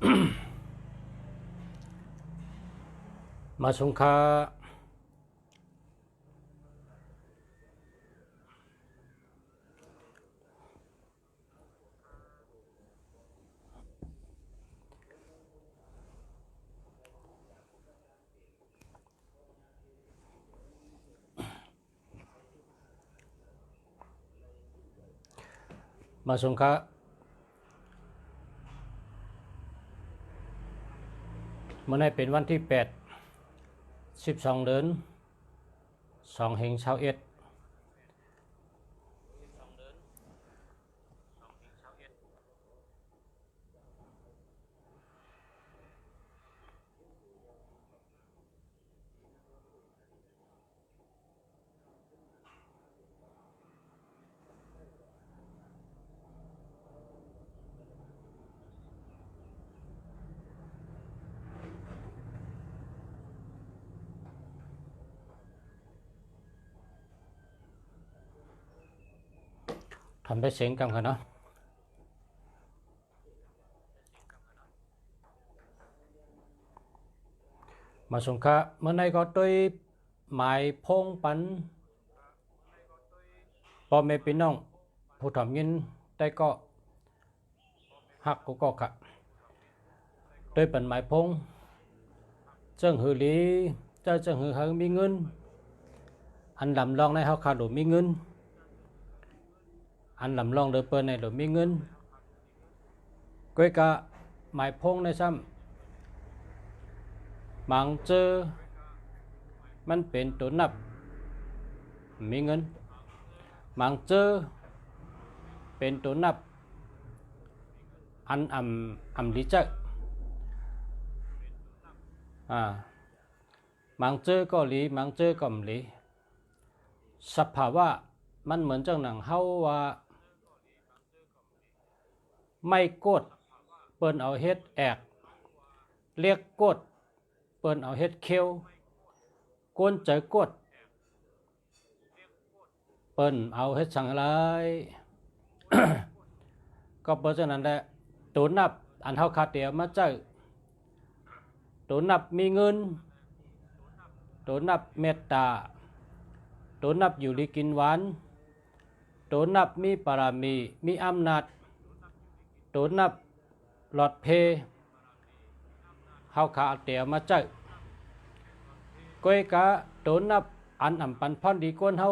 มาสงคามาสงคาเมื่อในเป็นวันที่8 12 เดือน2 แห่ง21ทำไปเสียงกันค่ะเนาะมาสงคาเมื่อในก็ด้วยหมายพงปันพ่อแม่พี่น้องผู้ทำยินได้ก็หักก็ค่ะด้วยปันหมายพงเจ้าหือลีเจ้าหือหึงมีเงินอันลำลองในเฮาขาดมีเงินอันลำลองเดือเปิ้นในหรือมีเงินก้อยกะหมายพงในซ้ำมังเจอมันเป็นตัวนับมีเงินมังเจอเป็นตัวนับอันอำลิจักมังเจอก็หลีมังเจอก็หลีสภาวะมันเหมือนจังหนังเฮาว่าไม่กดเปิ้นเอาเฮ็ดแอกเรียกกดเปิ้นเอาเฮ็ดเคียวก้นใจกดเปิ้นเอาเฮ็ดสังอะไร ก็เพราะฉะนั้นแหละตัวนับอันเฮาขาดเดียวมาเจอตัวนับมีเงินตัวนับเมตตาตัวนับอยู่ลีกินหวานตัวนับมีปรามีมีอำนาจตัวนับหลอดเพเฮาขาดเดียวมาเจอก้อยกะตัวนับอันปันพรดีก้นเฮา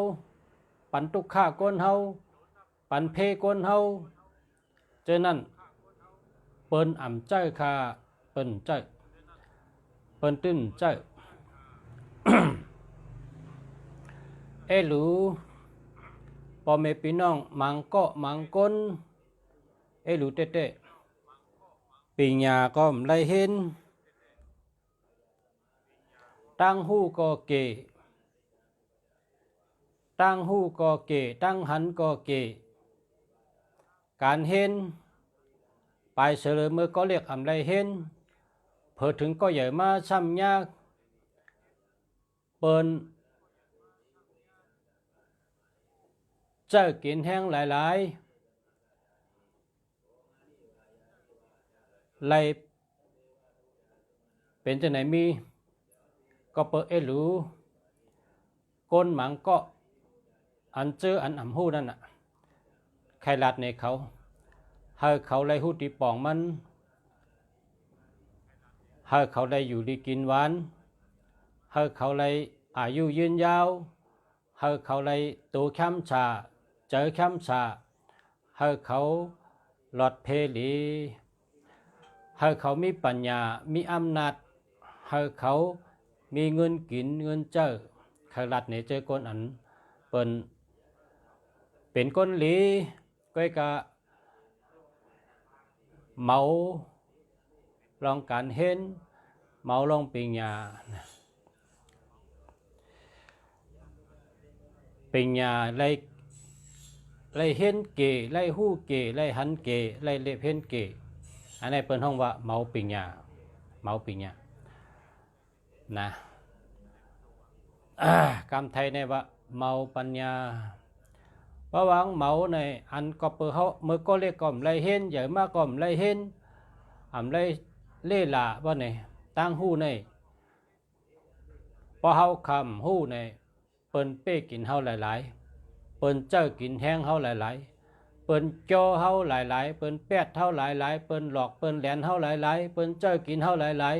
ปันทุกข้าก้นเฮาปันเพก้นเฮาเจนั้น เปิ้นเจ้าค่ะเปิ้นเจ้าเปิ้นตื้นเจ้า เอหลูพ่อแม่พี่น้องมังก็มังก้นเอหลูเต้ปีญาก็ไล่เห็นตั้งหูก็เกตั้งหูก็เกตั้งหันก็เกการเห็นไปเสลอเมื่อก็เรียกไรเห็นเพิ่ถึงก็ใหญ่มาซ้ำยากเปิ้นเจ้ากินแห้งหลายๆไล่เป็นจะไหนมีก็เปิดเอหลูก้นหมังก็อันเจออันหูนั่นน่ะใครลัดในเขาให้เขาไล่หูตีป่องมันให้เขาได้อยู่ดีกินหวานให้เขาไล่อายุยืนยาวให้เขาไล่ตัวแคมชาเจอแคมชาให้เขาหลอดเพลีให้เขามีปัญญามีอำนาจให้เขามีเงินกินเงินเจอใครลัดในเจอคนอันเป็นคนหลีก็กะเมาลองการเห็นเมาลองปิญญาไล่เห็นเกไล่หู้เกไล่หันเกไล่เล็บเห็นเกอันนี้เป็นห้องว่าเมาปิญญานะคำไทยในว่าเมาปัญญาเพราะว่าเมาในอันก็เปิดเขาเมื่อก็เรียกก่อมไล่เห็นใหญ่มากก่อมไล่เห็นไร เล่ละว่าในตั้งหู้ในพอเฮาคำหู้ในเปิ้นเป้กินเฮาหลายๆเปิ้นเจ้ากินแห้งเฮาหลายๆเปิ้นจ่อเฮาหลายๆเปิ้นแปดเฮาหลายๆเปิ้นหลอกเปิ้นแหลนเฮาหลายๆเปิ้นเจ้ากินเฮาหลาย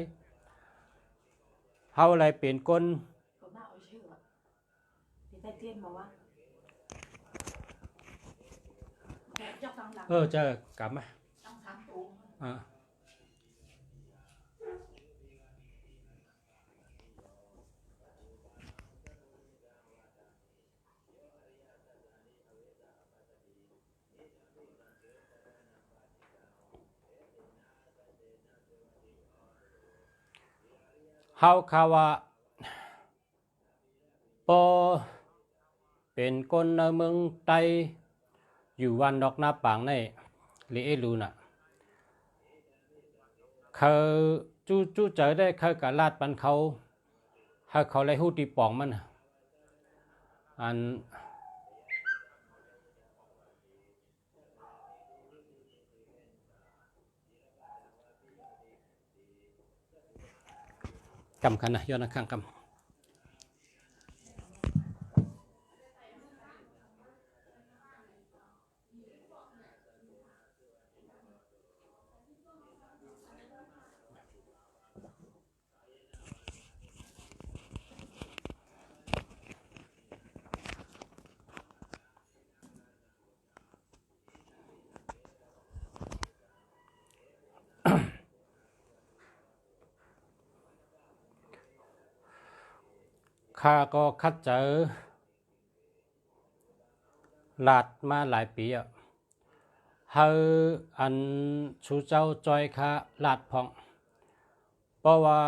ๆเฮาเลยเป็นคนเจอกลับมาเฮาคาว่าปอเป็นคนในเมืองไทยอยู่วันดอกนาปางในลีเอลูน่ะเขาจู้เจอได้เขากะลาดปันเขาให้เขาเลยหู้ตีปองมันอันกำคันนะย้อนข้างกำข้าก็คัดเจอลาดมาหลายปีอ่ะเฮาอันชูเจ้าจอยข้าลาดพองเพราะว่า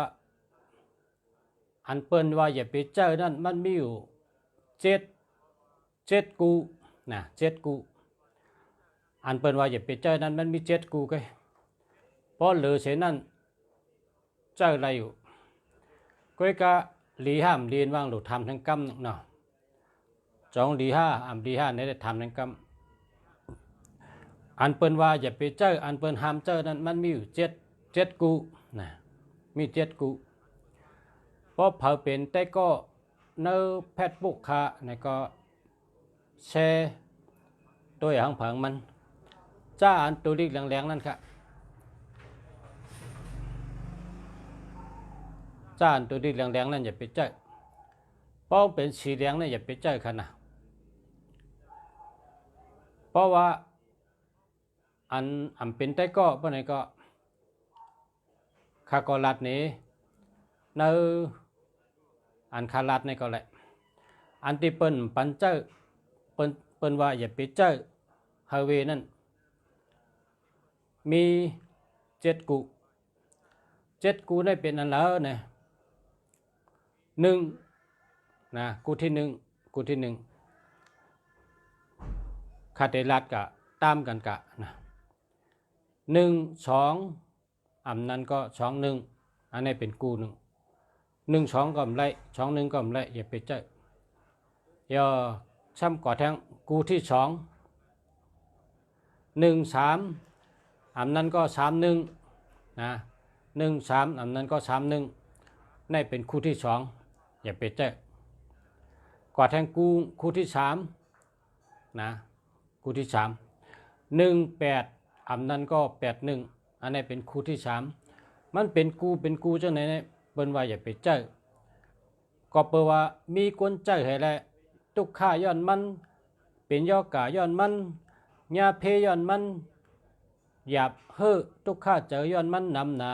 อันเปิ้นว่าอย่าไปเจอนั่นมันมีอยู่เจ็ดกูนะเจ็ดกูอันเปิ้นว่าอย่าไปเจอนั่นมันมี7กูไงเพราะเหลือเช่นนั้นเจออะไรอยู่ก็ก็ลีห้ามเรียนว่างหลุดทำทั้งกำเนาะจองลีห้าลีห้าเนี่ยได้ทำทั้งกำอันเปิ้นว่าอย่าไปเจออันเปิ้นห้ามเจอนั้นมันมีอยู่เจ็ดกูนะมี7กูเพราะเผาเป็นแต่ก็เนื้อแพทย์บุกค่ะในก็แชร์ตัวอย่างผังมันจ้าอันตัวลีกแรงๆนั่นค่ะจ้าอันตัวลีกแรงๆนั่นอย่าไปเจอเพราะเป็นสีแดงนั่นอย่าไปเจอค่ะนะเพราะว่าอันเป็นแต่ก็เมื่อไหร่ก็ข้าก็ลัดนี้เนื้ออันคาลัดนี่ก็แหละอันที่เปิ้นปันเจอเปิ้นว่าอย่าไปเจอฮาเวนั่นมี7กูได้เป็นอันแล้วเนี่ย1นะกูที่1คาเตลัดกะตามกันกะนะ1 2อันนั้นก็2 1อันนี้เป็นกู1 2ก็ไม่2 1ก็ไม่อย่าไปเจอย่อซ้ำก่อแทงกูที่2 1 3อันนั้นก็3 1นะ1 3อันนั้นก็3 1นี่เป็นคู่ที่2อย่าไปเจก่อแทงกูคู่ที่3นะคู่ที่3 1 8อันนั้นก็8 1อันนี้เป็นคู่ที่3มันเป็นกูจังไหนเนี่ยเปิ้นว่าอย่าไปเจก็เปว่ามีคนเจอให้แล้วทุกข้าย้อนมันเป็นย่อกาย้อนมันญาเพย้อนมันหยาบเฮ้อทุกข้าเจอย้อนมันนำหนา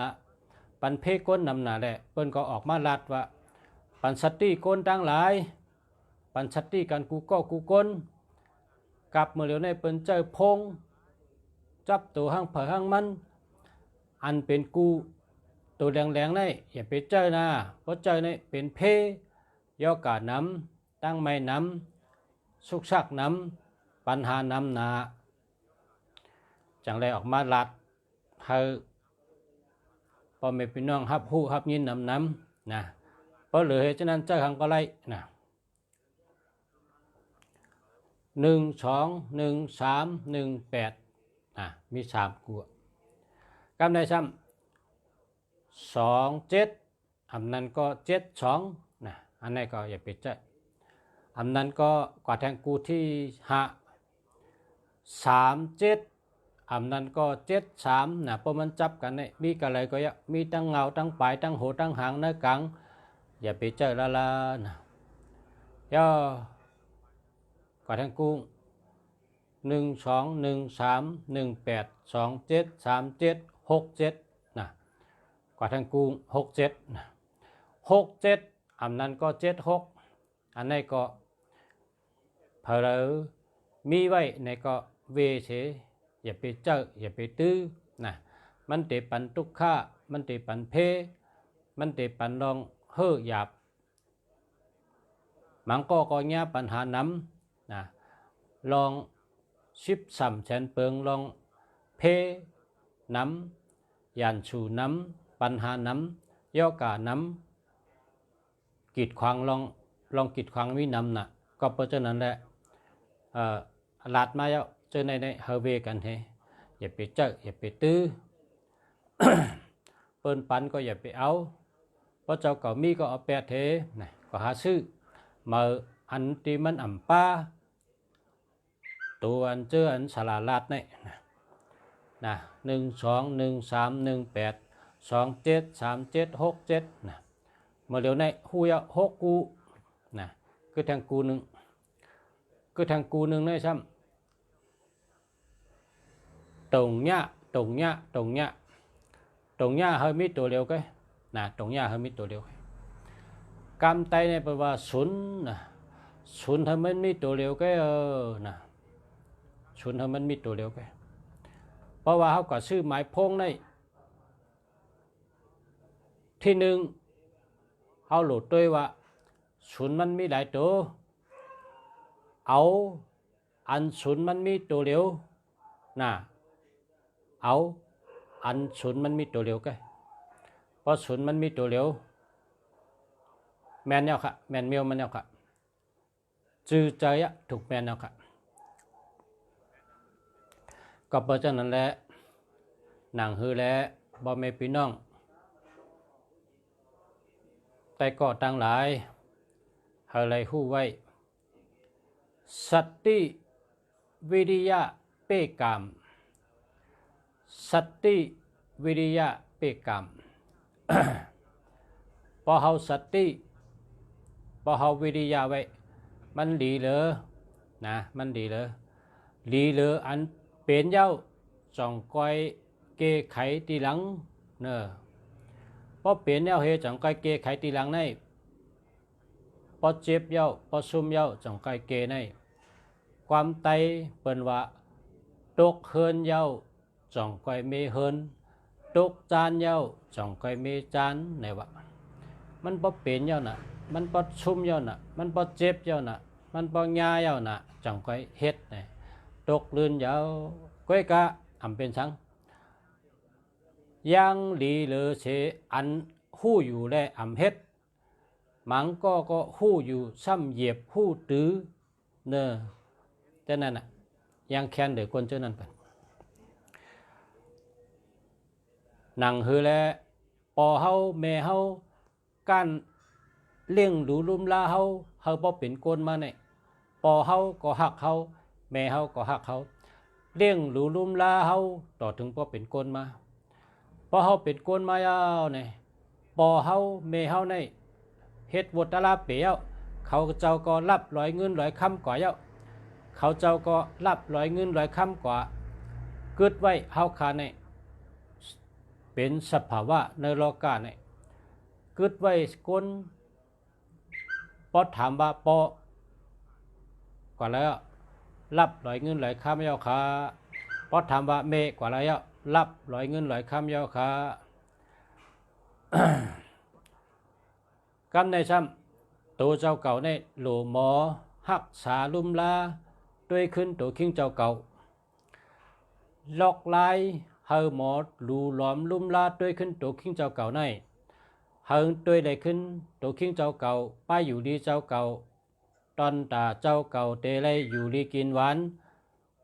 ปันเพก้นนำหนาแหละเปิ้นก็ออกมาลัดว่าปันสติก้นตั้งหลายปันสติกันกูก็กูก้นกับเมื่อเหลียวในเปิ้นเจอพงจับตัวห้างเผาห้างมันอันเป็นกูตัวแรงๆนี่อย่าไปเจอนะเพราะเจอนี่เป็นเพย่อกาน้ำตั้งไม่น้ำสุกชักน้ำปัญหาน้ำหนาจังไรออกมาลัดเฮาพอไม่พี่น้องฮับหู้ฮับยินน้ำนะเพราะเหลือเหตุฉะนั้นเจ้าหังก็ไล่นะ1 2 1 3 1 8มี3กูกำได้ซ้ 27อำนั้นก็72นะอันนี้ก็อย่าไปใจอำนั้นก็กว่าแทงกูที่37อำนั้นก็73นะเพราะมันจับกันเนี่ยมีกันอะไรก็มีตั้งเงาตั้งปลายตั้งโหตั้งหางในกลางอย่าไปเจอละนะย่อกว่าแทงกู121318273767กว่าทางกรุง67นะ67อำนั้นก็76อันนี้ก็เพลอมีไว้ในก็เวเฉอย่าไปเจออย่าไปตื้อนะมันติปันทุกข้ามันติปันเพมันติปันลองเฮ่อหยาบมันก็เงี้ยปัญหาน้ำนะลอง13แสนเปิงลองเพน้ำยันชูน้ำปัญหาน้ำย่อกาน้ำกีดขวางลองกีดขวางวิน้ำน่ะก็เพราะฉะนั้นแหละลาดมาแล้วเจอในเฮเวกันเฮอย่าไปเจออย่าไปตื้อ เปิ้นปันก็อย่าไปเอาเพราะเจ้าเก่ามีก็เอาแปดเทนะก็หาซื้อมาอันที่มันอ่ำป้าตัวอันเจออันสลาลาดนี่นะ121318273767นะเมื่อเดี๋ยวในหูย6กูนะคือทางกูหนึ่งคือทางกูหนึ่งได้ซ้ำตรงเนี้ยhơiมีตัวเร็วก็นะตรงเนี้ยhơiมีตัวเร็วกำไตเนี่ยแปลว่าศูนย์นะศูนย์ให้มันมีตัวเร็วก็นะศูนย์ให้มันมีตัวเร็วก็เพราะว่าเขาก็ซื้อหมายพงในที่หนึ่งเขาหลุดด้วยว่าศูนย์มันมีหลายตัวเอาอันศูนย์มันมีตัวเร็วนะเอาอันศูนย์มันมีตัวเร็วก็เพราะศูนย์มันมีตัวเร็วแมนเนี่ยค่ะแมนเมียวมันเนี่ยค่ะจือใจอะถูกแมนเนี่ยค่ะก็เพราะฉะนั้นแหละหนังฮือและบ่แม่พี่น้องแต่ก็ตั้งหลายอะไรฮู้ไว้สติวิริยะเปกามสติวิริยะเปกาม พอเฮาสติพอเฮาวิริยะไว้มันดีเลยนะมันดีเลยอันเป็นเย้าจองก้อยเกไขตีหลังเนอะพอเป็นเย้าเฮจองก้อยเกไขตีหลังในพอเจ็บเย้าพอซุ่มเย้าจองก้อยเกในความไตเปิ้นว่าตกเฮินเย้าจองก้อยเมเฮินตกจานเย้าจองก้อยเมจานในว่ามันพอเป็นเย้าน่ะมันพอซุ่มเย้าน่ะมันพอเจ็บเย้าน่ะมันพอยาเย้าน่ะจองก้อยเฮ็ดเนี่ยตกลื่นเย้าก้อยกะอำเป็นสังยังหลีเหลือเสอันหู้อยู่และอำเฮ็ดมังก็หู้อยู่ซ้ำเหยียบหู้ตื้อเนอแต่นั่นน่ะยังแค้นเดือคนเจ้านั้นไปหนังฮือและปอเฮาแม่เฮาการเลี้ยงดูลุ่มลาเฮาบ่เป็นคนมาเนี่ยปอเฮาก็ฮักเฮาแม่เฮาก็ฮักเฮาเลี้ยงดูลุ่มลาเฮาต่อถึงบ่เป็นคนมาพอเฮาเป็นคนมายาวเนี่ยปอเฮาแม่เฮาในเฮ็ดวตลาเปียวเขาเจ้าก็รับร้อยเงินร้อยคำกว่าเยาเขาเจ้าก็รับร้อยเงินร้อยคำกว่าเกิดไว้เฮาขาในเป็นสภาวะในโลกาเนี่ยเกิดไว้คนพอถามว่าปอก่อนแล้วรับร้อยเงินร้อยคำเยาขาพอถามว่าเมกว่าแล้วรับร้อยเงินร้อยคำเยาขา กำในซ้ำตัวเจ้าเก่าในหลูหมอหักษาลุ่มลาด้วยขึ้นตัวคิงเจ้าเก่าลอกลายเฮาหมอหลูหลอมลุ่มลาด้วยขึ้นตัวคิงเจ้าเก่าในเฮาด้วยได้ขึ้นตัวคิงเจ้าเก่าป้ายอยู่ดีเจ้าเก่าตอนตาเจ้าเก่าเตไลอยู่ดีกินหวาน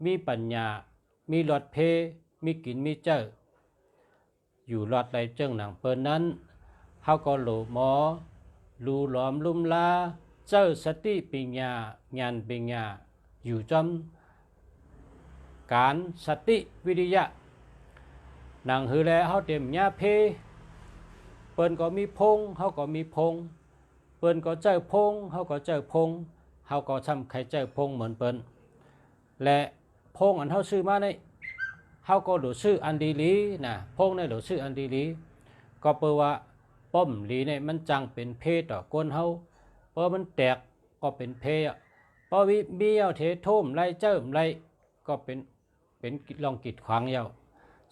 มีปัญญามีหลอดเพมีกินมีเจ้า อยู่รอดได้เจ้งหนังเปิ้นนั้นเฮาก็หลูหมอลูหลอมลุ่มลาเจ้าสติปัญญาญาณปัญญาอยู่จำการสติวิริยะหนังหือแลเฮาเต็มญาเพเปิ้นก็มีพงเฮาก็มีพงเปิ้นก็เจ้าพงเฮาก็เจ้าพงเฮาก็ทำใครเจ้าพงเหมือนเปิ้นและพงอันเฮาซื้อมาในเฮาก็หลูซื้ออันดีลีนะพงในหลูซื้ออันดีลีก็เปว่าป้อมลีเนี่ยมันจังเป็นเพต่อก้นเฮาเพราะมันแตกก็เป็นเพเพราะวิเบี้ยวเททุ่มไรเจิมไรก็เป็นลองกิดขวางเยา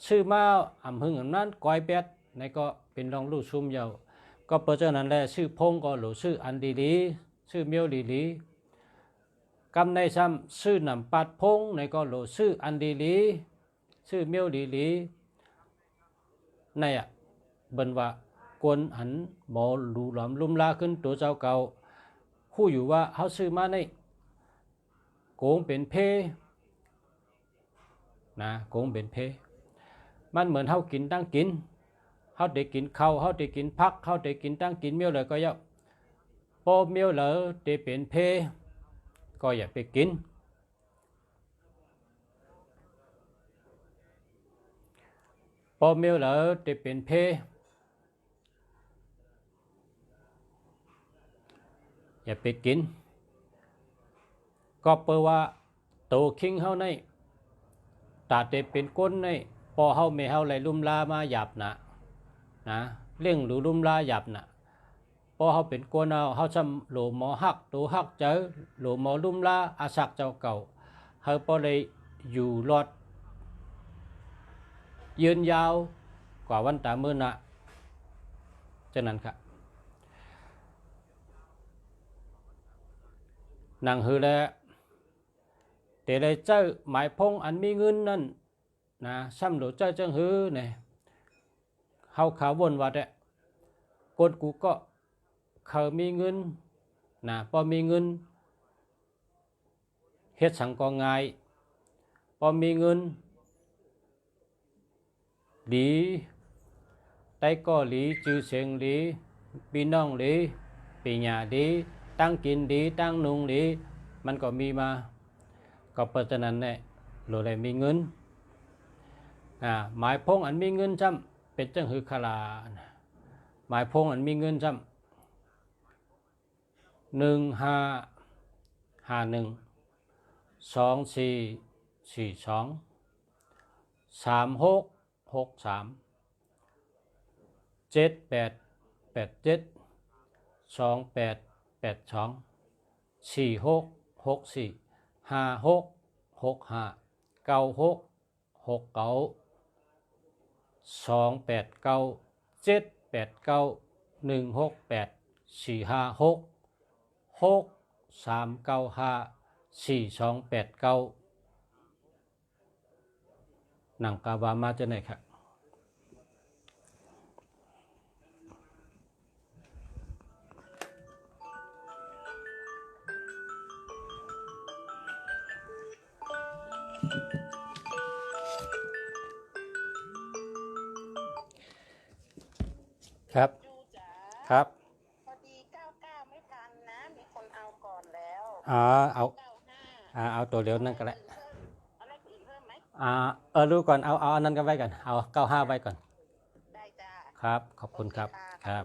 ชื่อมาอ่ำหึงอันนั้นก้อยแปดในก็เป็นลองลู่ซุ่มเยาก็เปิดเจ้านั้นแหละชื่อพงก็หลูชื่ออันดีลีชื่อเมียวดีลีกำในซ้ำชื่อนำปัดพงในก็หลูชื่ออันดีลีชื่อเมียวดีลีในบนว่ากวนหันหมอหลูหลอมลุ่มลาขึ้นตัวเจ้าเก่าคู่อยู่ว่าเขาซื้อมาในโกงเป็นเพนะโกงเป็นเพมันเหมือนเขากินตั้งกินเขาได้กินข้าวเขาได้กินพักเขาได้กินตั้งกินเมียวเลยก็เยอะพอเมียวเลยได้เป็นเพก็อย่าไปกินพอเมียวเลยได้เป็นเพอย่าไปกินก็เปว่าโตคิงเฮาในตาเตเป็นก้นในพอเฮาไม่เฮาไหลลุ่มลามาหยับนะเลี้ยงหรือลุ่มลาหยับนะพอเฮาเป็นก้นเฮาซ้ำโหลหมอฮักตัวฮักเจอโหลหมอลุ่มลาอาศักเจ้าเก่าเฮาพอเลยอยู่รอดยืนยาวกว่าวันตามื้อนะฉะนั้นครับนางฮือแลแต่เลยเจ้าหมายพงอันมีเงินนั่นนะซ้ำหลูเจ้าจังฮือเนี่ยเฮาขาววนว่าแต่กดกูก็เขามีเงินนะพอมีเงินเฮ็ดสังกองง่ายพอมีเงินหลีไต้ก็หลีจือเสียงหลีพี่น้องหลีปีญาดีตั้งกินดีตั้งนุงดีมันก็มีมาก็เพราะฉะนั้นเนี่ยเราเลยมีเงินหมายพงอันมีเงินจำเป็นจังหือคลาหมายพงอันมีเงินจำหนังกาวามาจะไหนครับครับครับพอดี99ไม่ทันนะมีคนเอาก่อนแล้วเอาตัวเร็วนั่นก็แล้วอะไรอื่นเพิ่มไหมรู้ก่อนเอาอันนั้นก็ไว้ก่อนเอา95ไว้ก่อนได้จ้าครับขอบคุณครับครับ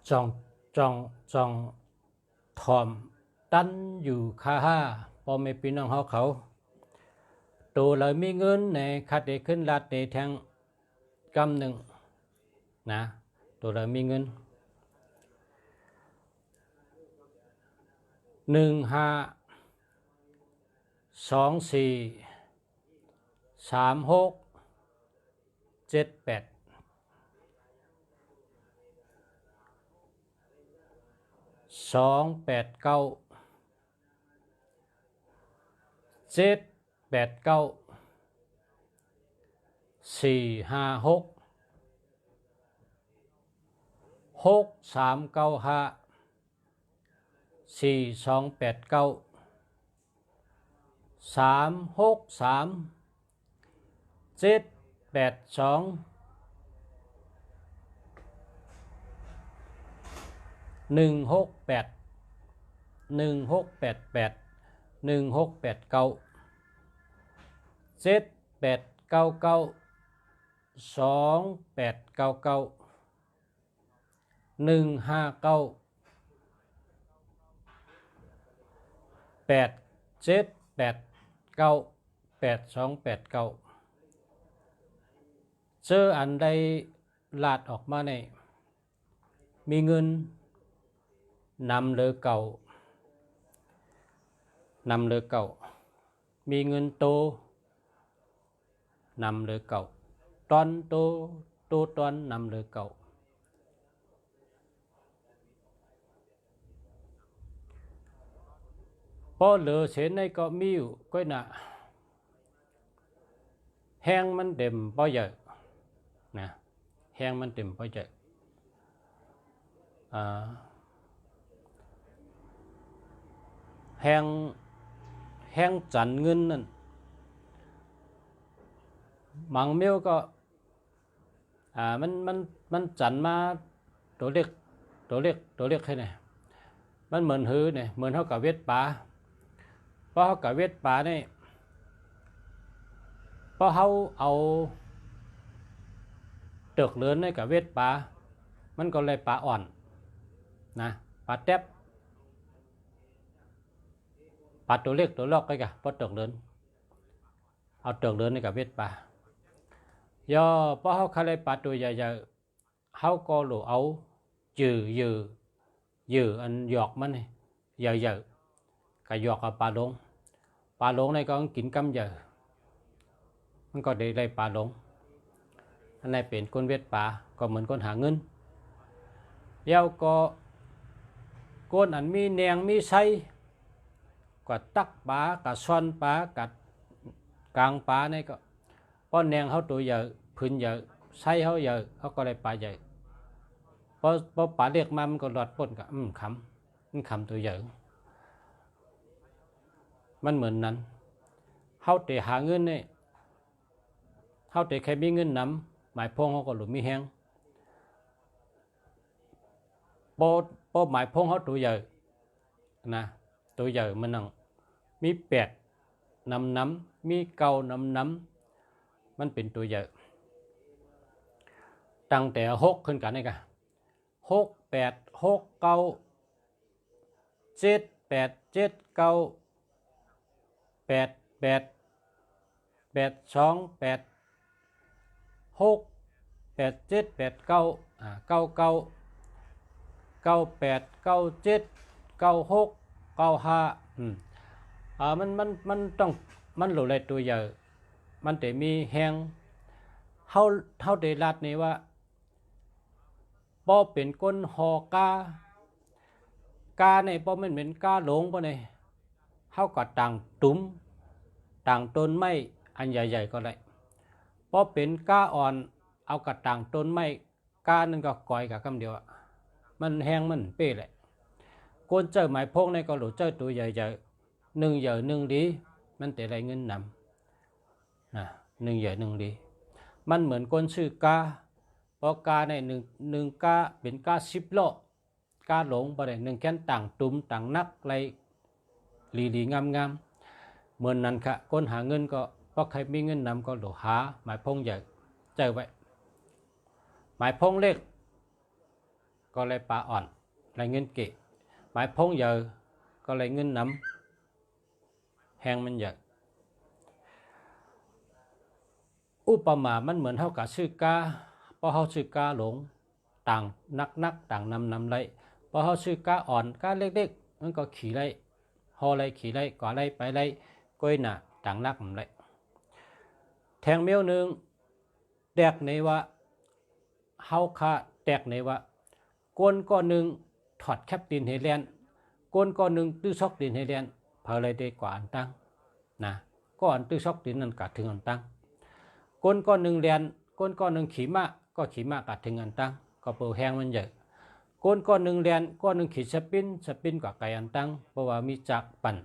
จองทอมตันอยู่ค่าห้าพอไม่ปีน้องเขาตัวเลยมีเงินในคัดได้ขึ้นลัดในแทงกำหนึ่ง นะตัวเรามีเงิน15243678 289 789 456 6395 4289 363 782 168 1688 1689 7899 2899 159 8789 8289เจออันใดลาดออกมาในมีเงินนำเลือเก่านำเลือเก่ามีเงินโตนำเลือเก่าตอนโตตอนนำเลือเก่าพอเหลือเส้นในก็มีอยู่ก็น่ะแห้งมันเต็มพอเยอะนะแห้งมันเต็มพอเยอะแห้งจันเงินนั่นมังเมียวก็มันจันมาตัวเล็กให้เนี่ยมันเหมือนหือเนี่ยเหมือนเขากับเวทป่าเพราะเขากับเวทป่าเนี่ยเพราะเขาเอาเตือกเลือนในกับเวทป่ามันก็เลยป่าอ่อนนะป่าแทบป่าตัวเล็กตัวลอกก็กะเพราะเตือกเลือนเอาเตือกเลือนในกับเวทป่าย่อเพราะเขาคาเลยป่าตัวใหญ่ๆเขาก็หลูเอายืออันหยอกมันนี่ใหญ่ๆก็หยอกกับป่าหลงในก็กินกำเยอะมันก็ได้ป่าหลงอันนี้เป็นคนเวทป่าก็เหมือนคนหาเงินเย้าก็คนอันมีแนงมีไส้ก็ตักป่ากับซ้อนป่ากับกลางป่านี่ก็เพราะแนงเขาตัวใหญ่พื้นใหญ่ไส้เขาใหญ่เขาก็ได้ป่าใหญ่พอป่าเรียกมามันก็หลอดป้นกับมันขำตัวใหญ่มันเหมือนนั้นเขาแต่หาเงินนี่เขาแต่แค่มีเงินนำหมายพงเขาก็หลุดมีแห้งพอหมายพงเขาตัวใหญ่นะตัวใหญ่มันนั่งมี8น้ำมี9น้ำมันเป็นตัวใหญ่ตั้งแต่6ขึ้นกันนี่กัน6 8 6 9 7 8 7 9 8 8 8 2 8 6 8 7 8 9 9 9 9 8 9 7 9 6 9 5มันต้องมันหลุดเลยตัวใหญ่มันแต่มีแหงเฮาได้รัดนี่ว่าบ่เป็นก้นหอกาเนี่ยบ่แม่นเป็นกาหลงบ่เนี่ยเฮาก็ต่างตุ้มต่างต้นไม้อันใหญ่ๆก็ได้บ่เป็นกาอ่อนเอากระต่างต้นไม้กานึงก็ก่อยกับคำเดียวมันแห้งมันเป้แหละก้นเจอหมายพงในก็หลุดเจอตัวใหญ่ๆ1เหยอะ1ดีมันแต่ไรเงินนำนะ1เหยอะ1ดีมันเหมือนก้นชื่อกาเพราะกาในหนึ่งกาเป็นกา10 โลกาหลงบ่ได้1แค่นต่างตุ้มต่างนักไรลีงามเหมือนนั้นค่ะคนหาเงินก็เพราะใครมีเงินนำก็หลหาหมายพงใหญ่เจอไว้หมายพงเล็กก็เลยปลาอ่อนไรเงินเกะหมายพงใหญ่ก็เลยเงินนำแหงมันใหญ่อุปมามันเหมือนเท่ากับชื่อกาเพราะเขาชื่อกาหลง ต่างนักต่างนำไรพอเขาซื้อกาอ่อนกาเล็กๆมันก็ขี่ไรฮอไรขี่ไรก่อไรไปไรก้อยหนาต่างนักไรแทงเมียวหนึ่งแตกในว่าเฮาคาแตกในว่าก้นก้อนหนึ่งถอดแคปดินเฮเลียนก้นก้อนหนึ่งตื้อซอกดินเฮเลียนเพอเลยได้กว่าอันตั้งนะก้อนตื้อซอกดินนั่นกัดถึงอันตั้งก้นก้อนหนึ่งเลียนก้นก้อนหนึ่งขี่ม้าก็ขี่ม้ากัดถึงอันตั้งก็เปิดแห้งมันใหญ่ก้นก้อนหนึ่งเลียนก้อนหนึ่งขี่สปินกว่าไก่อันตั้งเพราะว่ามีจักปั่น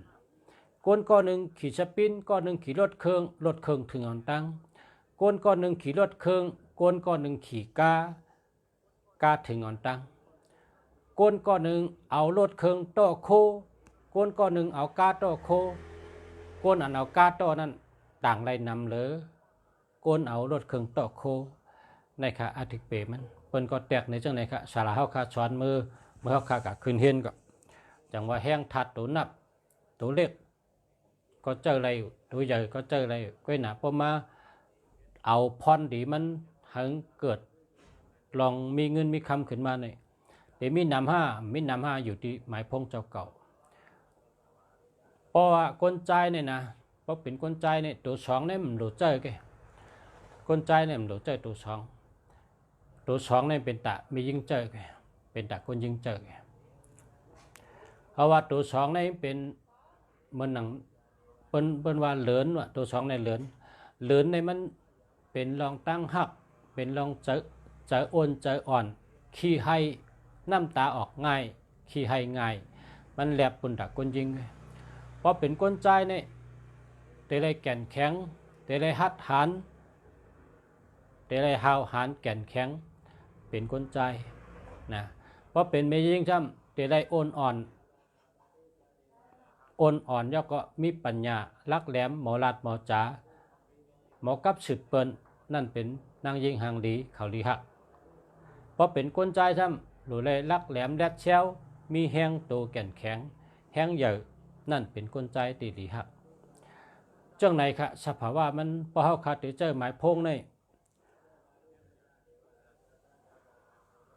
ก้นก้อนหนึ่งขี่สปินก้อนหนึ่งขี่รถเครื่องถึงอันตั้งก้นก้อนหนึ่งขี่รถเครื่องก้นก้อนหนึ่งขี่กาถึงอันตั้งก้นก้อนหนึ่งเอารถเครื่องโต้โคก้นก้อนหนึ่งเอากาโต้โคก้นอันเอากาโต้นั้นต่างไรนำเลยก้นเอารถเครื่องโต้โคในค่ะอาทิตย์เปมันเปิ้นก็แตกในจังไหนค่ะสาระเฮาค่ะช้อนมือเมื่อเฮาค่ะก็ขึ้นเฮียนก็จังว่าแห้งทัดตัวนับตัวเล็กก็เจออะไรตัวใหญ่ก็เจออะไรก้อยหนาพอมาเอาพรดีมันหังเกิดลองมีเงินมีคำขึ้นมาเนี่ยเดี๋ยวมีนำห้าอยู่ที่หมายพงเจ้าเก่าเพราะว่าคนใจเนี่ยนะเพราะเป็นคนใจเนี่ยตัวสองเนี่ยมันหลุดเจอแกคนใจเนี่ยมันหลุดเจอตัวสองเนี่ยเป็นตะมียิงเจอแกเป็นตะคนยิงเจอแกเพราะว่าตัวสองเนี่ยเป็นเหมือนหนังเป็นว่าเหลือนว่าตัวสองเนี่ยเหลือนในมันเป็นรองตั้งหักเป็นรองเจออ้นเจออ่อนขี้ให้น้ำตาออกง่ายขี้ให้ง่ายมันแหลบปุ่นตะคนยิงเพราะเป็นก้นใจเนี่ยแต่เลยแก่นแข็งแต่เลยหัดหันแต่เลยหาวหันแก่นแข็งเป็นก้นใจนะเพราะเป็นเมยิงช่ำแต่เลยอ่อนย่อก็มีปัญญาลักแหลมหมอลัดหมอจ๋าหมอกับสืบเปิ้นนั่นเป็นนางยิงหางดีเขาลีหักเพราะเป็นก้นใจช่ำหรือเลยลักแหลมแดดเชลมีแห้งโตแก่นแข็งแห้งใหญ่นั่นเป็นก้นใจตีลีหักจังไหนคะสภาวะมันพอเฮาขาดเจอหมายพงใน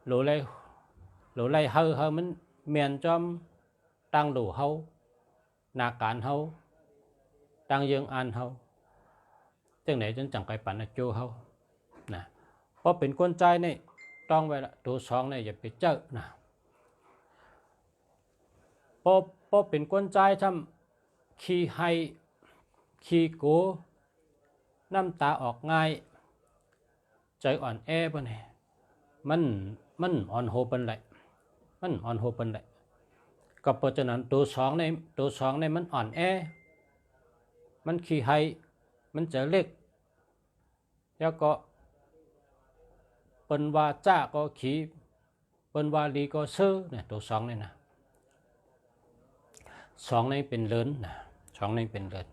หรือเลยเฮามันเมียนจอมตั้งหลู่เฮานาการเฮาตั้งยังอันเฮาจังไหนจนจังไกปั่นโจเฮานะเพราะเป็นคนใจนี่ต้องไว้ละตัวสองนี่อย่าไปเจอนะพอเป็นคนใจทำขี้ให้ขี้โกน้ำตาออกง่ายใจอ่อนแอปะเนี่ยมันอ่อนโหเป็นไรมันอ่อนโหเป็นไรก็เพราะฉะนั้นตัวสองในมันอ่อนแอมันขี้ให้มันจะเล็กแล้วก็เป็นว่าจ้าก็ขี้เป็นว่าลีก็ซื้อเนี่ยตัวสองเนี่ยนะสองในเป็นเลินนะสองในเป็นเลิน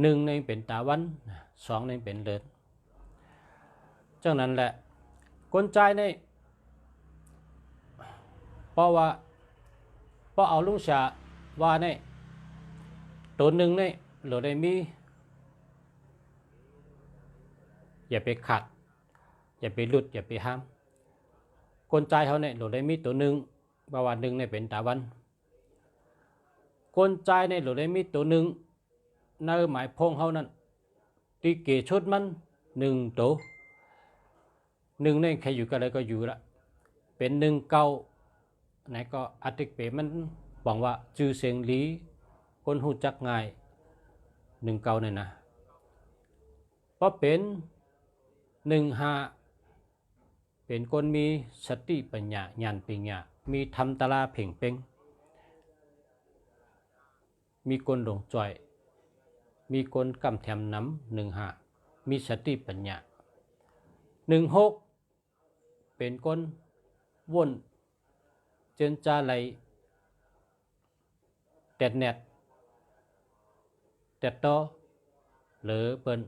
หนึ่งในเป็นตาวันสองในเป็นเลินจังนั้นแหละคนใจในเพราะเอาลุงชาว่าในตัวหนึ่งในเราได้มีอย่าไปขัดอย่าไปหลุดอย่าไปห้ามคนใจเขาเนี่ยเราได้มีตัวหนึ่งเพราะว่าหนึ่งในเป็นตาวันคนใจในเราได้มีตัวหนึ่งในหมายพงเขานั้นตีเกชุดมันหนึ่งตัวหนึ่งในใครอยู่กันเลยก็อยู่ละเป็นหนึ่งเก่าไหนก็อธิกเปมันบอกว่าจื่อเสียงลีคนหูจักง่ายหนึ่งเก่าเนี่ยนะเพราะเป็นหนึ่งหาเป็นคนมีสติปัญญาญาณปัญญามีทำตาลาเพ่งเป้งมีคนหลงจ่อยมีคนกำแถมน้ำหนึ่งหามีสติปัญญาหนึ่งหกเป็นคนวนเจนจาไหลแตดแนดแตดโตหรือเปิ้น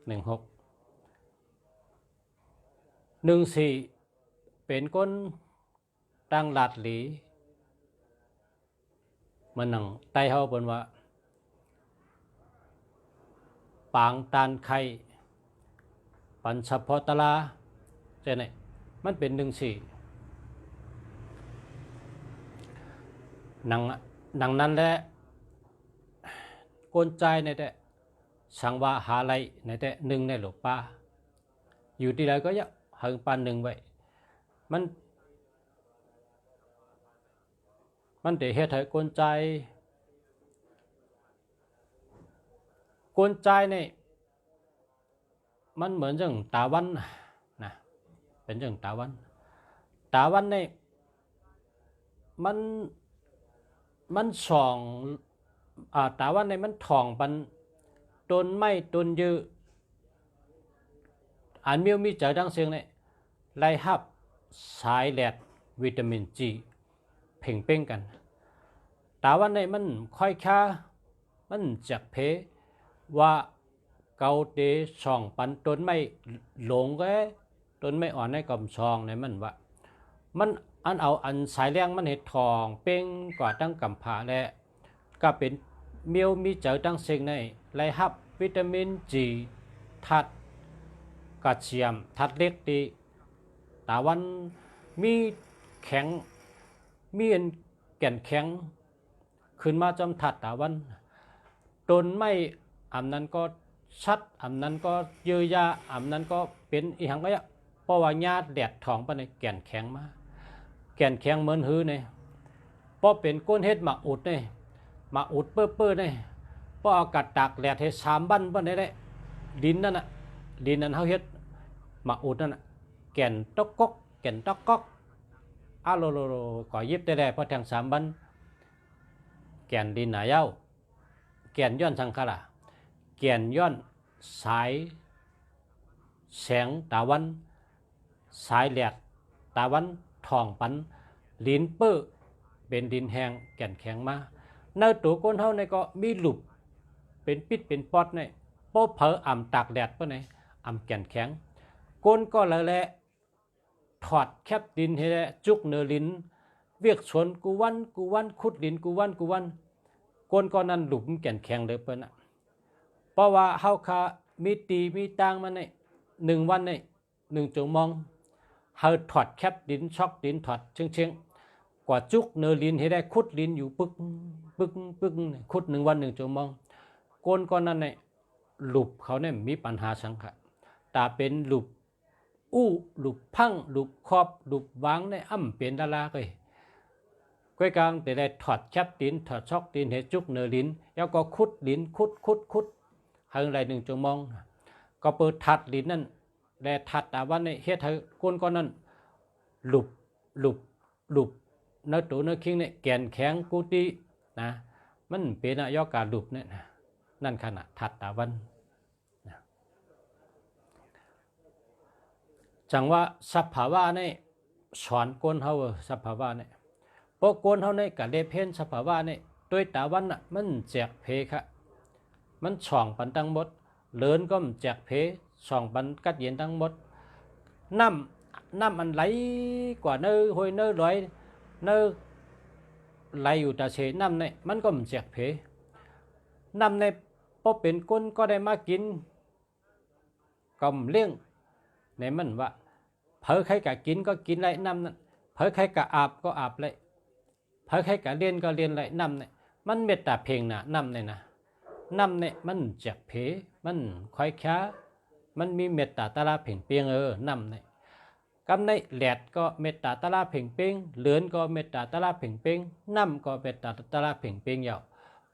หนึ่งหกหนึ่งสี่เป็นคนตั้งหลาดหลีมันหนังไตเฮาเปิ้นว่าปางตานไข่ ปันเฉพาะตลาเจเนี่ยมันเป็น14หนังนั้นแหละกวนใจในแต่สังว่าหาไรในแต่หนึ่งในหลบป้าอยู่ที่ไหนก็เยอะหึงปานหนึ่งไว้มันเดี๋ยวเหตุให้กวนใจเนี่ยมันเหมือนจังตาวันนะเป็นจังตาวันเนี่ยมันส่องตาวันเนี่ยมันถ่องปันต้นไม้ต้นยืออันมีเจอดังเสียงเนี่ยไล่ฮับสายแหลดวิตามินจีเพ่งเป้งกันตาวันเนี่ยมันค่อยค่ามันจักเพว่าเกาเดช่องปันต้นไม้หลงก็ต้นไม้อ่อนในกำช่องเนี่ยมันว่ามันเอาอันสายแรงมันเห็ดทองเป้งกว่าตั้งกำผาและก็เป็นมีเจอดังเสียงในไล่ฮับวิตามินจีทัดกระเทียมทัดเล็กดีตาวันมีแข็งมีแก่นแข็งขึ้นมาจำทัดตาวันต้นไม้อำนั้นก็ชัดอำนั้นก็เยือยาอำนั้นก็เป็นอีหังก็ยะเพราะว่าญาติแดดทองปะในแก่นแข็งมาแก่นแข็งเหมือนหื้อเนี่ยเพราะเป็นก้นเฮ็ดหมักอุดเนี่ยหมักอุดเปื้อเนี่ยเพราะเอากัดตากแดดให้3 บั้นปะได้ดินนั่นน่ะดินนั้นเฮาเฮ็ดหมักอุดนั่นน่ะแก่นตอกก๊อกโลก่อยิบได้เพราะทาง3 บั้นแก่นดินหนาเย้าแก่นย้อนสังขารแก่นย้อนสายแสงตะวันสายแหลดตะวันทองปันลิ้นเปื้อเป็นดินแห้งแก่นแข็งมาในตัวก้นเฮาในก็มีหลุบเป็นปิดเป็นปอดในโป๊ะเผออ่ำตากแดดเพื่อในอ่ำแก่นแข็งก้นก็เลยแหละถอดแคบดินให้แหละจุกเนอลินเวียกชวนกูวันขุดดินกูวันก้นก็นั้นหลุมแก่นแข็งเลยเปิ้นน่ะเพราะว่าเฮาคามีตีมีตางมาใน1 วันใน1 ชั่วโมงเฮาถอดแคบดินช็อกดินถอดเชิงกว่าจุกเนอลินให้ได้ขุดดินอยู่ปึกขุด1 วัน 1 ชั่วโมงก้นก็นั้นในหลุบเขาเนี่ยมีปัญหาสังขะตาเป็นหลุบหลุบพังหลุบขอบหลุบวางในเป็นดาราเลยก้อยกลางแต่ได้ถอดแคบดินถอดช็อกดินให้จุกเนอลินแล้วก็ขุดดินขุดให้ไร1 ชั่วโมงก็เปิดถัดดินนั่นและถัดตาวันในเฮ็ดให้ก้นก็นั้นหลุบเนื้อตัวเนื้อคิงเนี่ยแก่นแข็งกุฏินะมันเป็นยอการหลุบเนี่ยนั่นขนาดถัดตาวันนะจังว่าสภาวะเนี่ยสอนก้นเฮาสภาวะเนี่ยพอก้นเฮาเนี่ยก็ได้เพ้นสภาวะเนี่ยด้วยตาวันน่ะมันแจกเพค่ะมันช่องปันทั้งหมดเลินก็แจกเพช่องปันกัดเย็นทั้งหมดน้ำอันไหลกว่าเนื้อห้อยเนื้อลอยเนื้อไหลอยู่แต่เฉยน้ำเนี่ยมันก็แจกเพน้ำในพอเป็นก้นก็ได้มากินกำเลี้ยงในมันว่าเผอใครกะกินก็กินไรน้ำนั้นเผอใครกะอาบก็อาบไรเผอใครกะเรียนก็เรียนไรน้ำเนี่ยมันเมตตาเพลงน่ะน้ำเนี่ยนะน้ำเนี่ยมันแจกเพมันค่อยค้ามันมีเมตตาตาลาเพ่งเปียงน้ำเนี่ยกำในแหลดก็เมตตาตาลาเพ่งเปียงเหลือนก็เมตตาตาลาเพ่งเปียงน้ำก็เมตตาตาลาเพ่งเปียงยาว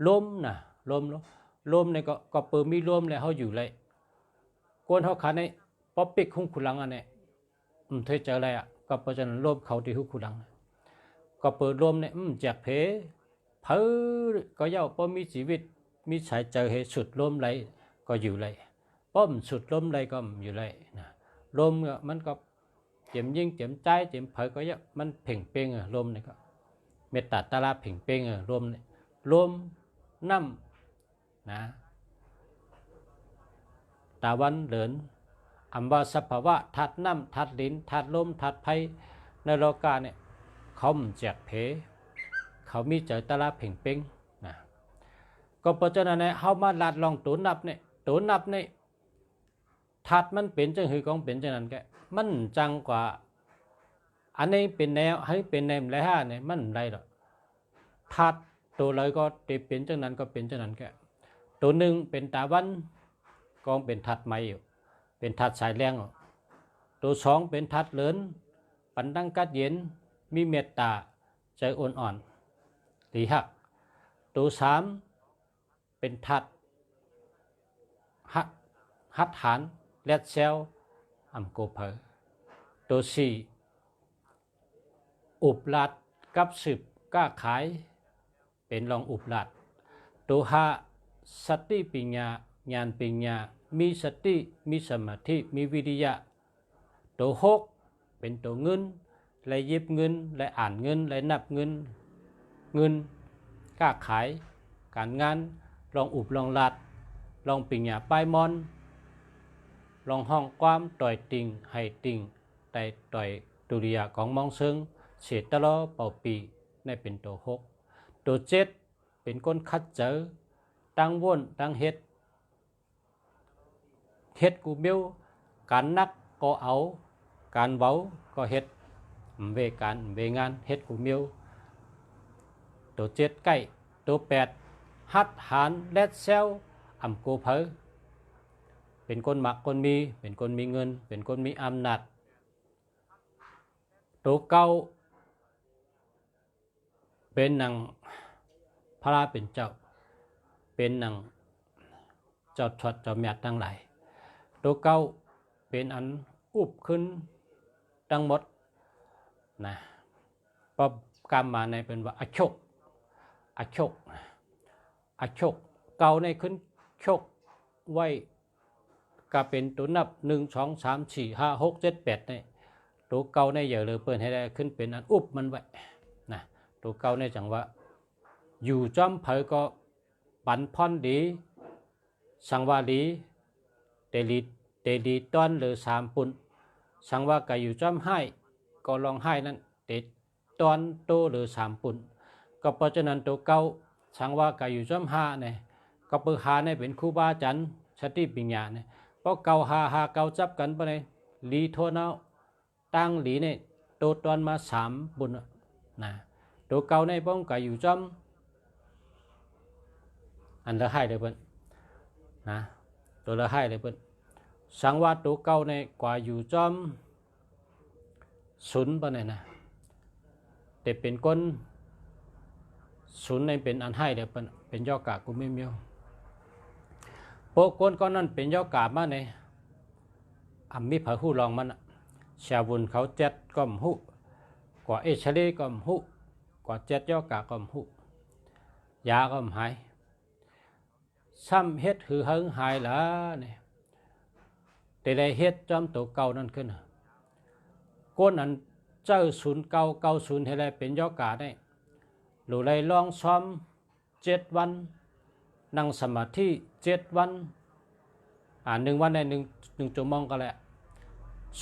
ลมนะลมเนี่ยก็เปิดมีลมเลยเขาอยู่เลยก้นเขาขาในป๊อปปิกหุ้งขุลังอันเนี่ยเธอเจออะไรก็เพราะฉะนั้นลมเขาที่หุ้งขุลังก็เปิดลมเนี่ยแจกเพเผอก็เย้าพอมีชีวิตมีสายเจอเหตุสุดลมไหลก็อยู่เลยป้อมสุดลมไหลก็อยู่เลยนะลมมันก็เจ็มยิงเจ็มใจเจ็มเผอก็เยอะมันเพ่งเป้งลมเนี่ยก็เมตตาตาลาเพ่งเป้งลมเนี่ยลมน้ำนะตาวันเหลินอัมว่าสภาวะทัดน้ำทัดลิ้นทัดลมทัดไฟในโลกาเนี่ยเขาแจกเพเขามีเจอตาลาเพ่งเป้งนะก็เพราะฉะนั้นเนี่ยเขามาลาดลองตัวนับเนี่ย ทัดมันเป็นจังหือของเป็นจังนั้นแกมันจังกว่าอันนี้เป็นแนวให้เป็นแนวไรห้าเนี่ยมันไรหรอกทัดตัวเลยก็ตีเป็นจังนั้นก็เป็นจังนั้นแกตัวหนึ่งเป็นตาวันก็เป็นทัดไม้อยู่เป็นทัดสายแรงตัวสองเป็นทัดเลินปันดังกัดเย็นมีเมตตาใจอ่อนๆตีหักตัวสามเป็นทัดหัดหานแลดเซลอัมโกเพอตัวสี่อุบลัดกับสืบกล้าขายเป็นรองอุบลัดตัวห้าสติปัญญาญาณปัญญามีสติมีสมาธิมีวิริยะตัวหกเป็นตัวเงินและเย็บเงินและอ่านเงินและนับเงินกล้าขายการงานลองอุบลองลัดลองปัญญาป้ายมอนลองห้องความต่อยติงให้ติงแต่ต่อยตุริยาของมองซึ่งเสียตลอเป่าปีในเป็นตัวหกตัวเจ็ดเป็นคนคัดเจอตั้งวนตั้งเฮ็ดกูเบี้ยวการนักก็เอาการเว้าก็เฮ็ดเวการเวงานเฮ็ดกูเบี้ยวตัวเจ็ดใกล้ตัวแปดหัดหานแลดเซลอัมโกเพอเป็นคนมักคนมีเป็นคนมีเงินเป็นคนมีอำนาจตัวเก้าเป็นนางพระเป็นเจ้าเป็นนางเจ้าทอดเจ้าเมียทั้งหลายตัวเก้าเป็นอันอุบขึ้นทั้งหมดนะปอบกรรมมาในเป็นว่าอโชกเก่าในขึ้นโชกไว้ก็เป็นตัวนับ1 2 3 4 5 6 7 8เนี่ยตัวเก่าในอย่าเลยเปิดให้ได้ขึ้นเป็นอันอุบมันไว้นะตัวเก่าในจังว่าอยู่จอมเผยก็ปันพรดีสังวาลีเตลีต้อนหรือ3 ปุ่นสังว่าก็อยู่จอมให้ก็ลองให้นั้นเตต้อนโตหรือ3 ปุ่นก็เพราะฉะนั้นตัวเก่าสังว่าก็อยู่จอมหาเนี่ยก็เปิดหาในเป็นครูบาอาจารย์สติปัญญาเนี่ยเพราะเก่าหาเก่าจับกันไปเลยลีโทนเอาตั้งหลีเนี่ยโตตอนมา3 ปุ่นนะตัวเก่าในป้องก็อยู่จอมอันละให้เลยเพิ่นนะตัวละให้เลยเพิ่นสังว่าตัวเก่าในกว่าอยู่จอมศูนย์ปะเนี่ยนะแต่เป็นคนศูนย์ในเป็นอันให้เลยเพิ่นเป็นย่อกากูไม่เมียวโปกนก็นั่นเป็นย่อกามาในมีผาหูลองมันชาวบุญเขาเจ็ดก็มหูกว่าเอชลีก็มหูกว่าเจ็ดย่อกาก็มหูยาก็มหายซ้ำเฮ็ดหือหึงหายละเนี่ยแต่ได้เฮ็ดจอมตัวเก่านั่นขึ้นก้นอันเจ้า0990ให้ได้เป็นย่อกาได้หรือได้ลองซ้อม7 วันนั่งสมาธิ7 วัน1 วันได้1 ชั่วโมงก็แล้ว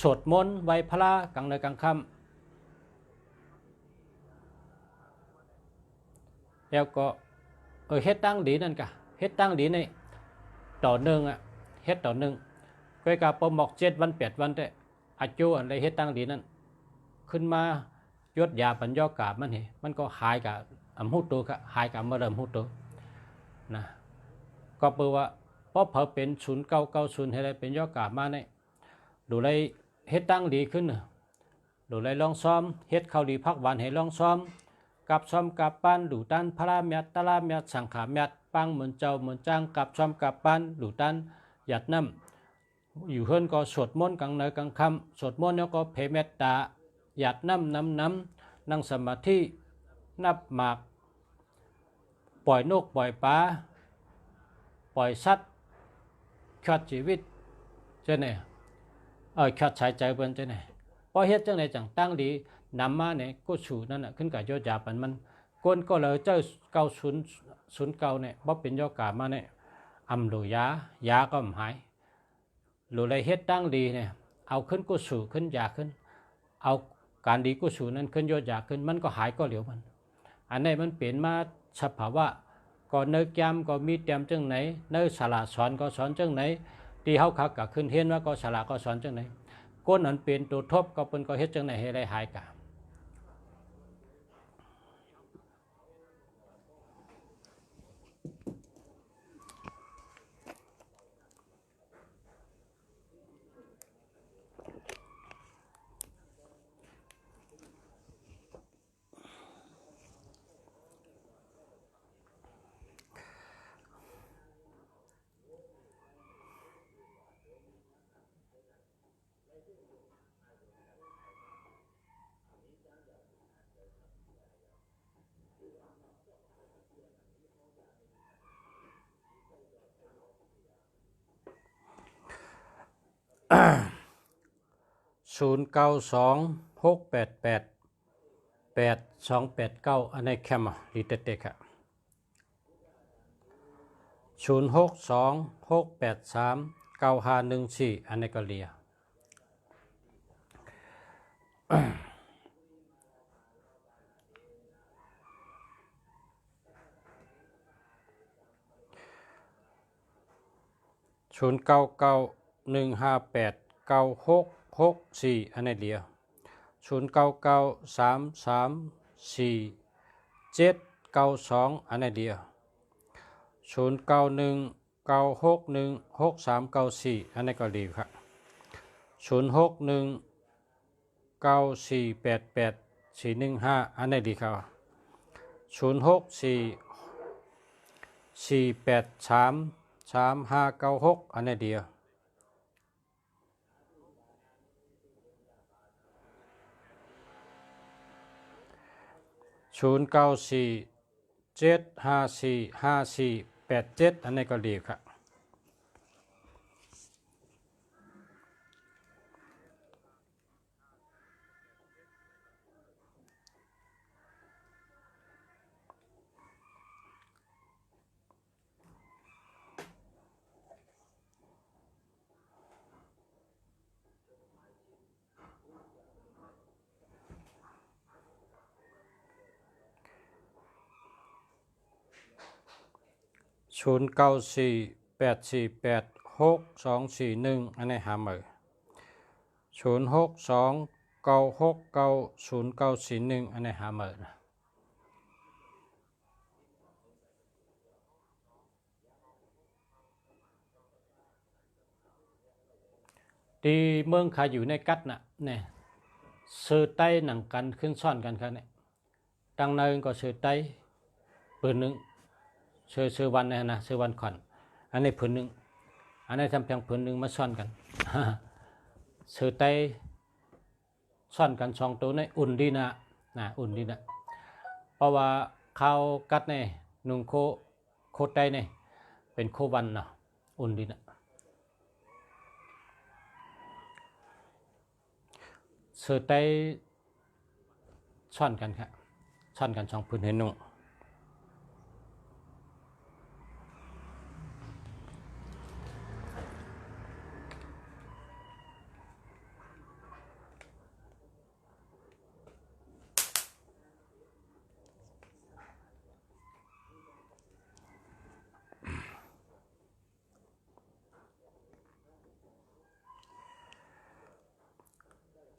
สวดมนต์ไหว้พระกลางในกลางค่ำแล้วก็เฮ็ดตั้งดีนั่นกะเฮ็ดตั้งดีในต่อเนื่องเฮ็ดต่อเนื่องก็กะปหมอก7 วัน8 วันแต่อาจูอันใดเฮ็ดตั้งดีนั่นขึ้นมายดยาปัญญากาบมันมันก็หายกับอำหุตัวก็หายกับมะเริ่มหุตัวนะก็แปลว่าเพราะเผอเป็น0990ให้ได้เป็นยอกาบมาเนี่ยดูได้เฮ็ดตั้งดีขึ้นดูได้ลองซ้อมเฮ็ดเข้าดีพักวันให้ลองซ้อมกับซ้อมกับปั้นดูตันพระเมียตะลาเมียสังขาเมียปังเหมือนเจ้าเหมือนจ้างกับซ้อมกับปั้นดูตันหยัดน้ำอยู่เฮือนก็สวดมนต์กลางในกลางค่ำสวดมนต์แล้วก็เผยเมตตาหยัดน้ำนั่งสมาธินับหมากปล่อยนกปล่อยปลาปล่อยสัตว์ขัดชีวิตเจ้าเนี่ยขัดสายใจเปิ้นเจ้าเนี่ยพอเฮ็ดจังไหนจังตั้งดีนำมาเนี่ยก็สู่นั่นน่ะขึ้นกับยอดยาปันมันก้นก็เลยเจ้า90เนี่ยบ่เป็นยอกามาเนี่ยอำโลยาก็หายหรืออะไรเฮ็ดตั้งดีเนี่ยเอาขึ้นก็สู่ขึ้นยาขึ้นเอาการดีก็สู่นั้นขึ้นยอดยาขึ้นมันก็หายก็เหลียวมันอันนี้มันเปลี่ยนมาสภาวะก็เนื้อแกมก็มีเตรียมจังไหนเนื้อสาระสอนก็สอนจังไหน ต ที่เฮาคักก็ขึ้นเห็นว่าก็ฉลาดก็สอนจังได๋ก้นอันเป็นตัวทบก็เปิ้นก็เฮ็ดจังได๋ให้ได้หายกะ0926888289อันนี้แคมรีเต็กครับ0626839514อันนี้ก็เลีย0991589664อันนี้เลีย0993347792อันนี้เลีย0919616394อันนี้ก็ดีครับ0619488415อันนี้ดีครับ0644833596อันนี้เดียว0947545487อันนี้ก็ดีครับ0948486241อันนี้หามือ0629690941อันนี้หามือที่เมืองขายอยู่ในกัดน่ะเนี่ยซื้อไต้หนังกันขึ้นซ่อนกันครับเนี่ยดังนั้นก็ซื้อไต้ปืนหนึ่งซื้อวันเนี่ยนะซื้อวันขอนอันนี้ผืนหนึ่งอันนี้ทำเพียงผืนหนึ่งมาซ่อนกันซื้อไต้ซ่อนกัน2ตัวในอุ่นดีนะอุ่นดีนะเพราะว่าเขากัดเนี่ยนุ่งโคไต้เนี่ยเป็นโควันเนาะอุ่นดีนะซื้อไต้ซ่อนกันครับซ่อนกัน2ผืนเห็นนุ่ง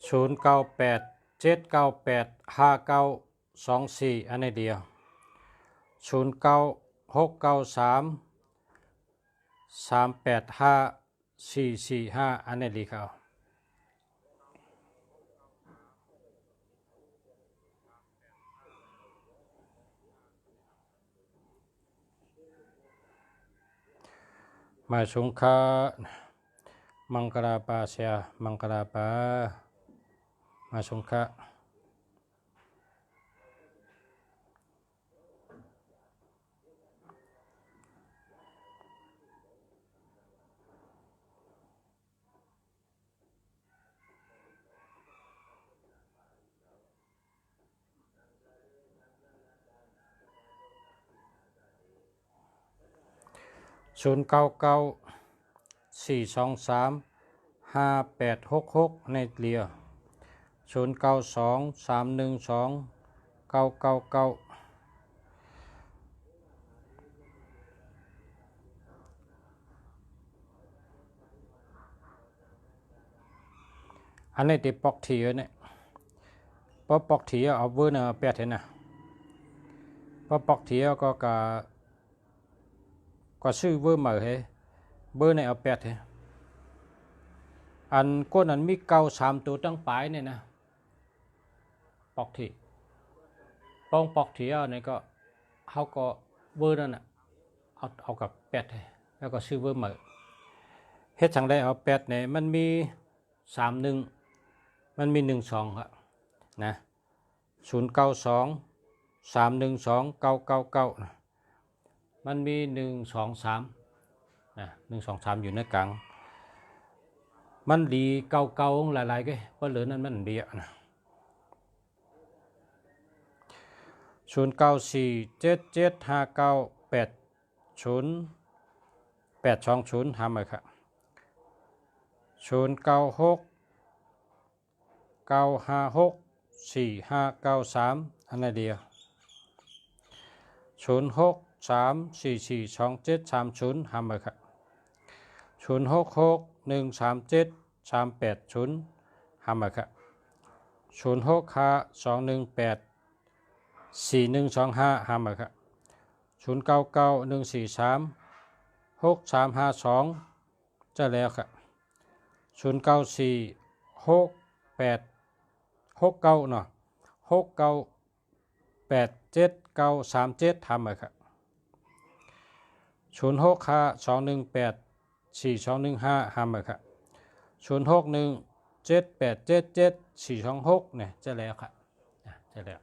0987985924อันนี้เดียว0969385445อันนี้ดีเขามาสงคามังกราปาเสียมังกราปามาสงคา0994235866ในเลีย0923129999 อันนี้ติปอกทีเนี่ยพอปอกทีเอาเบอร์น่ะแปดเห็นนะพอปอกทีก็ซื้อเบอร์ใหม่เฮเบอร์เนี่ยเอาแปดเฮอันก้นอันมีเกา3ตัวตั้งปลายเนี่ยนะปอกทีป้องปอกทีเนี่ยก็เขาก็เบอร์นั่นน่ะเอากับแปดเฮแล้วก็ซื้อเบอร์ใหม่เฮ็ดจังได้เอาแปดเนี่ยมันมี31มันมี12ครับนะ092 312 999นะมันมี123นะ123อยู่ในกลางมันดีเก่าๆหลายๆก็เพราะเหลือนั้นมันดีนะ094775980820ทำเลยครับ0969564593อันนั้นเดียว0634427730ทำเลยครับ06613738ทำเลยครับ0652184125ทำเลยครับ0991436352จะแล้วครับ09468669เนาะ698737ทำเลยครับ0652184215ทำเลยครับ0617877426เนี่ยจะแล้วครับจะแล้ว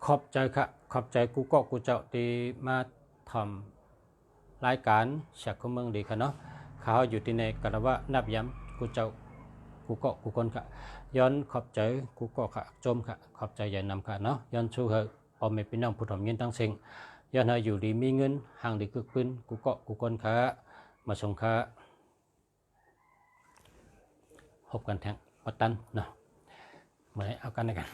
ขอบใจครับขอบใจกูก็กูเจ้าที่มาทำรายการเสียงของเมืองดีค่ะเนาะเขาอยู่ที่ในกระว่านับย้ำกูเจ้ากูก็กูคนค่ะย้อนขอบใจกูก็ค่ะจมค่ะขอบใจใหญ่นำค่ะเนาะย้อนชูเหอพอไม่เป็นน้องผู้ถมเงินตั้งเซ็งย้อนให้อยู่ดีมีเงินห่างดีกึกปืนกูก็กูคนค่ะมาส่งค่ะพบกันแทงปัตตันเนาะเหมือนเอากันในกัน